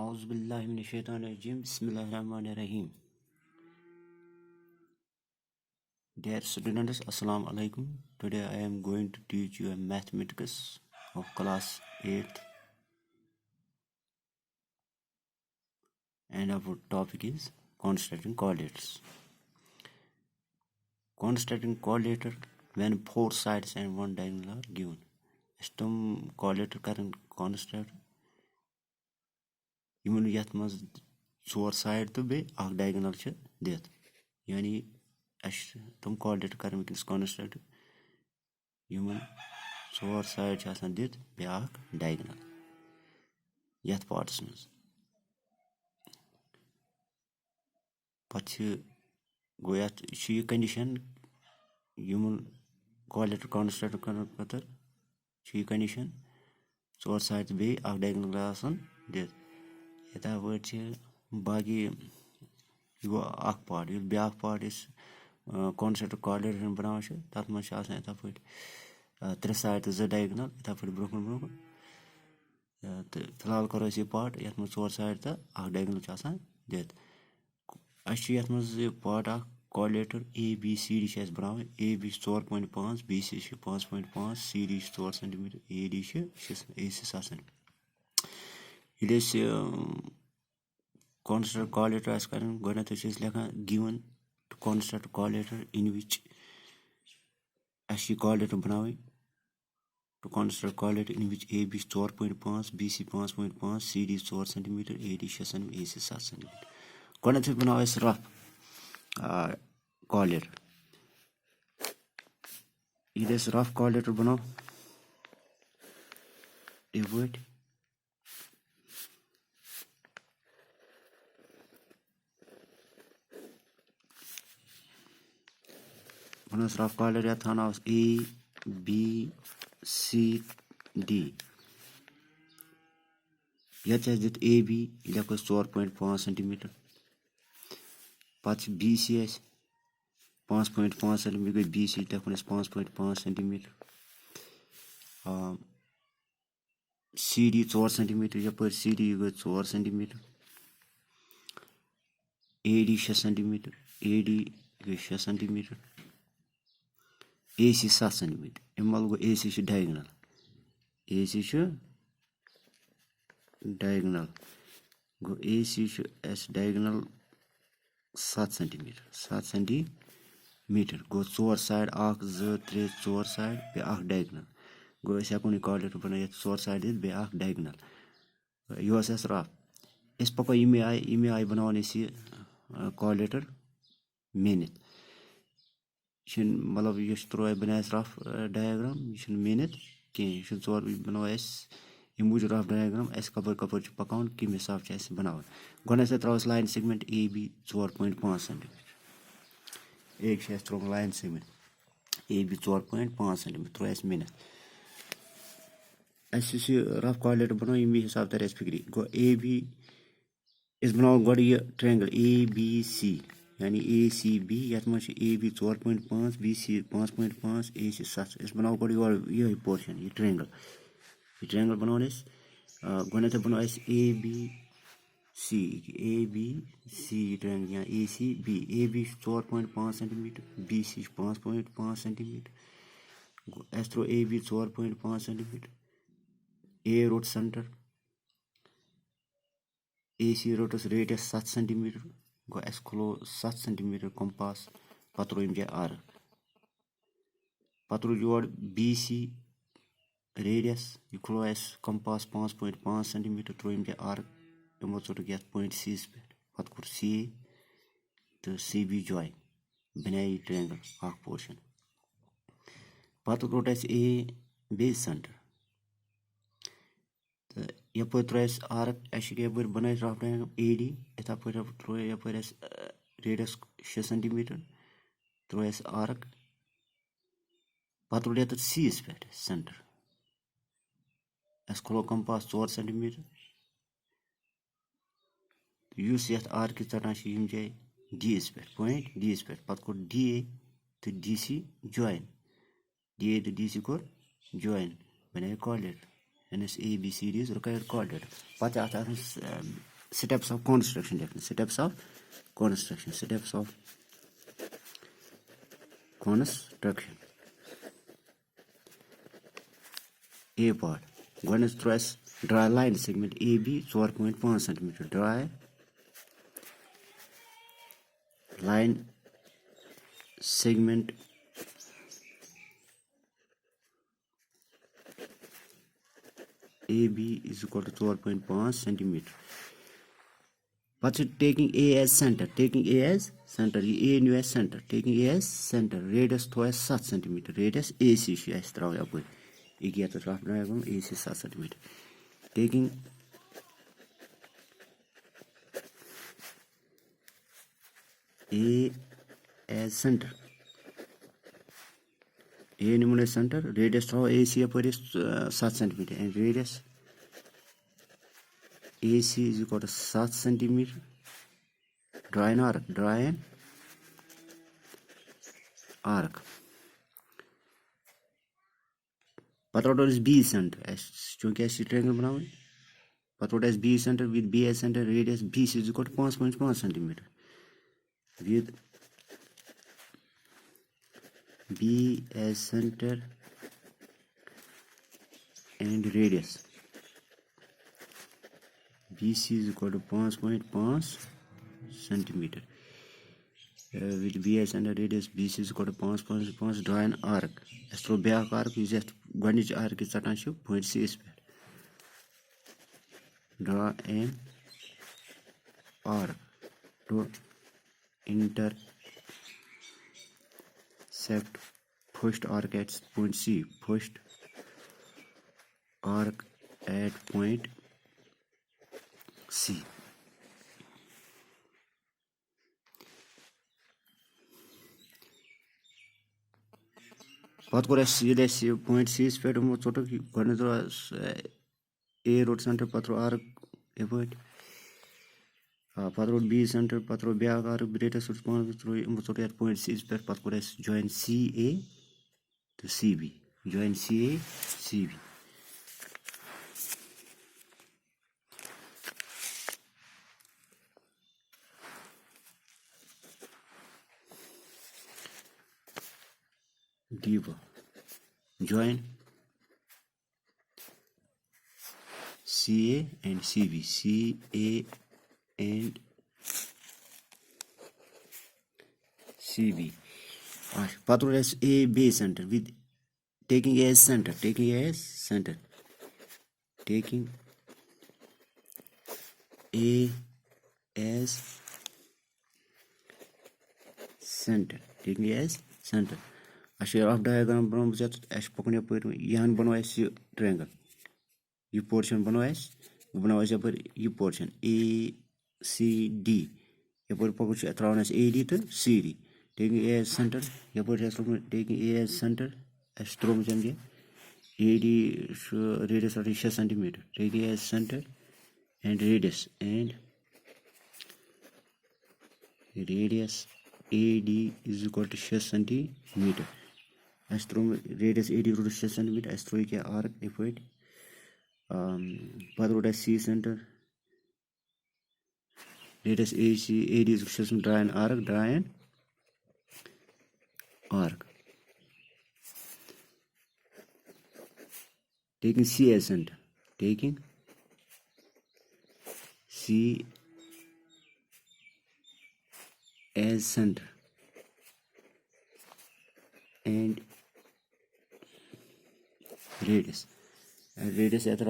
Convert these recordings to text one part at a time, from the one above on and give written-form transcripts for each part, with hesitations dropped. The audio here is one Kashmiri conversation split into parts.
Auzubillahiminashaitanirrajim. Bismillahirrahmanirrahim. Dear students, Assalamu alaikum. Today I am going to teach you a mathematics of class 8th, and our topic is constructing coordinators. Constructing coordinator when 4 sides and 1 diagonal are given. Stum coordinator current construct. Yimun yath maz 4 side to be ak diagonal che det. Yani تم coordinator کَرن وٕنکیٚنس construct یِمن 4 side چھِ آسان دِتھ بیٛاکھ diagonal یتھ پاٹس منٛز پتہٕ گوٚو یتھ چھِ یہِ کنڈِشن یِمن coordinator construct کرنہٕ خٲطرٕ چھِ یہِ کنڈِشن 4 side تہٕ بیٚیہِ اکھ diagonal آسان دِتھ یِتھے پٲٹھۍ چھِ باقٕے یہِ گوٚو اکھ پاٹ ییٚلہِ بیٛاکھ پاٹ أسۍ constructor coordinator بناوان چھِ تتھ منٛز چھِ آسان یِتھے پٲٹھۍ 3 side تہٕ 2 diagonal یِتھے پٲٹھۍ برونٛہہ کُن تہٕ فِلحال کرو أسۍ یہِ پاٹ یتھ منٛز 4 side تہٕ اکھ diagonal چھُ آسان دِتھ اَسہِ چھُ یتھ منٛز یہِ پاٹ اکھ coordinator ABCD چھِ اَسہِ بناوٕنۍ AB چھِ 4.5 BC چھِ 5.5 CD چھِ 4 centimeter AD چھِ 7 ییٚلہِ أسۍ constructor coordinator آسہِ کرٕنۍ گۄڈٕنیتھٕے چھِ أسۍ لیکھان given to construct coordinator in which اَسہِ چھِ یہِ coordinator بناوٕنۍ to construct coordinator in which AB چھِ 4.5 BC 5.5 CD 4 centimeter AD 6 centimeter AC 7 centimeter گۄڈٕنیتھٕے بناوو أسۍ rough coordinator ییٚلہِ أسۍ rough coordinator بناوو یِتھ پٲٹھۍ بناوو أسۍ rough coordinator یتھ تھاوناوس ABCD یتھ چھِ اَسہِ دِتھ AB یہِ لیکھو أسۍ 4.5 centimeter پتہٕ چھِ BC اَسہِ 5.5 centimeter گٔے BC لیکھون أسۍ 5.5 centimeter CD 4 centimeter یپٲرۍ CD گٔے 4 centimeter AD 6 centimeter AD گٔے 6 centimeter AC 7 centimeter اَمہِ علاوٕ گوٚو AC چھُ diagonal AC چھُ diagonal گوٚو AC چھُ اَسہِ diagonal 7 centimeter 7 centimeter گوٚو 4 side 1 2 3 4 side بیٚیہِ اکھ diagonal گوٚو أسۍ ہٮ۪کون یہِ coordinator بنٲیِتھ 4 side دِتھ بیٚیہِ اکھ diagonal یہِ اوس اَسہِ rough أسۍ پکو ییٚمہِ آیہِ بناوون أسۍ یہِ coordinator میٖنِتھ یہِ چھُنہٕ مطلب یُس تھروٗ اَسہِ بناوِ اَسہِ rough diagram یہِ چھُنہٕ میٖنِتھ کینٛہہ یہِ چھُ یہِ بناوو أسۍ ییٚمہِ موٗجوٗب rough diagram اَسہِ کپٲرۍ چھُ پکاوُن کمہِ حساب چھُ اَسہِ بناوُن گۄڈٕنیتھٕے تراوو أسۍ line segment AB 4.5 centimeter أکۍ چھِ اَسہِ ترومُت line segment AB 4.5 centimeter تروو اَسہِ میٖنِتھ اَسہِ یُس یہِ rough coordinator بنوو ییٚمہِ حساب ترِ اَسہِ فِکرِ گوٚو AB أسۍ بناوو گۄڈٕ یہِ triangle ABC یعنی ACB یتھ منٛز چھِ AB 4.5 BC 5.5 AC 7 أسۍ بناوو گۄڈٕ یِہوے پورشن یہِ triangle بناوون أسۍ گۄڈٕنیتھٕے بنوو اَسہِ ABC یہِ triangle یا ACB AB چھُ 4.5 centimeter BC چھُ 5.5 centimeter گوٚو اَسہِ تروو AB 4.5 centimeter A روٚٹ center AC روٚٹُس radius 7 centimeter گوٚو اَسہِ کھُلوو 7 centimeter compass پتہٕ تروو ییٚمہِ جایہِ arc پتہٕ روٗد یورٕ BC radius یہِ کھُلوو اَسہِ compass 5.5 centimeter تروو ییٚمہِ جایہِ arc یِمو ژوٚٹُکھ یتھ point C یس پٮ۪ٹھ پتہٕ کوٚر CA تہٕ CB join بنیٛاے یہِ triangle اکھ پورشن پتہٕ روٚٹ اَسہِ A بیٚیہِ center تہٕ یپٲرۍ تروو اَسہِ arc اَسہِ چھِ یپٲرۍ بنٲیِتھ rough diagram AD یِتھے پٲٹھۍ تروو یپٲرۍ اَسہِ radius 6 centimeter تروو اَسہِ arc پتہٕ روٚٹ ییٚتٮ۪تھ C یس پٮ۪ٹھ center اَسہِ کھُلوو compass 4 centimeter یُس یتھ arc ژٹان چھِ ییٚمہِ جایہِ D یس پٮ۪ٹھ point D یس پٮ۪ٹھ پتہٕ کوٚر DA تہٕ DC join DA تہٕ DC کوٚر join بنیٛاے coordinator NS A B C D is recorded. But steps of construction. Steps of construction. A part. One is draw line segment AB 4.5 centimeter. Draw line segment AB is equal to 12.5 centimeter. But taking A as center, A new as center, taking A as center, radius to as 7 centimeter, radius AC is thrown up with AC 7 centimeter. Taking A as center, A new center, radius to AC is 7 centimeter, and radius AC is equal to 7 centimeter. Draw an arc. What is B center? Chunki ऐसी triangle बनाओगे. What is B center with B as center, radius BC is equal to 5.5 centimeter. With B as center and radius BC is equal to 5.5 centimeter. With B as center, radius BC is equal to 5.5. Draw an arc. Astro back arc is just one arc is at point C square. Draw an arc to intersect first arc at point C. First arc at point C. What could I see this point C is fed on sort of A road center patro arc avoid patro B center patro B arc greatest response through at point C is per patro join CA to CB. Join CA CB. Deeper. Join CA and CB. CA and CB. Patro as A B center with taking A as center. Taking A as center. Taking A as center. Taking A as center. A share of diagram from as spoken up yan bonois triangle. You portion bonois you portion A C D. You put pocket around as AD to CD. Taking A as center, you put taking A as center as strom AD radius of 6 centimeter. Taking A as center and radius AD is equal to 6 centimeter. Astro radius 80 root 6 centimeter. Astro arc equate. Padroda C center. Radius AC 80 is 6 draw an arc. Taking C as center. Taking C as center and radius. Radius at the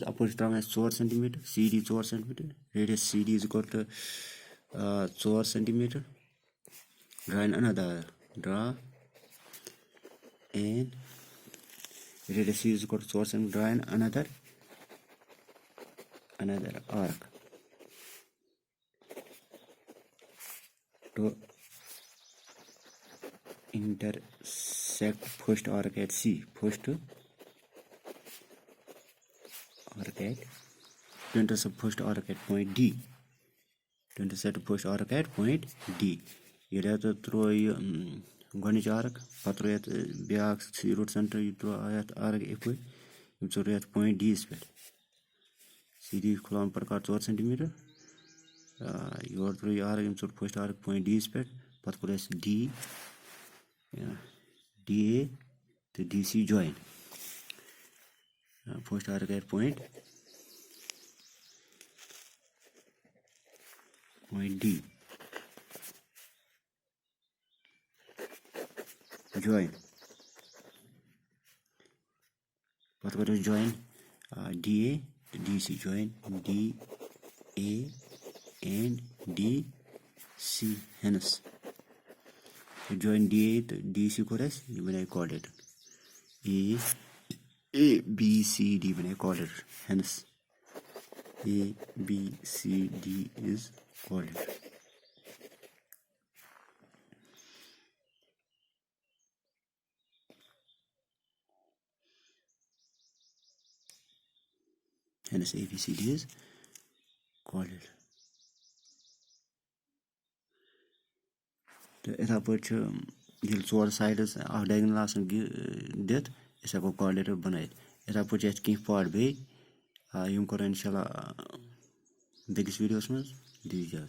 opposite term as 4 centimeter. CD 4 centimeter. Radius CD is equal to 4 centimeter. Draw another. Draw and radius C is equal to 4 centimeter. Draw another arc to intersect first arc at C. First arc at to intersect first arc at point D. To intersect first arc at point D. You have to throw one arc, throw at back C root center, you throw at arc equate. यम चोर ये पॉइंट डी पे सीधी खुलान पर 4 सेंटीमीटर योर त्रो आर्क यम चोर फर्स्ट आर्क पॉइंट डी पे पत core D D A to D C join first arc at point D join पत कोर join D A D C join D A and D C hence join D A to D C कोर ये बने coordinator A B C D बने coordinator hence A B C D is coordinator hence ABCD is coordinate. तो इतना पे चोर साइडस अख डायगोनल दित हेको कोऑर्डिनेटर बनाई इतना पे कह पार्ट बे यम कर इंशाल्लाह बेकिस वीडियोस मज दीजिए।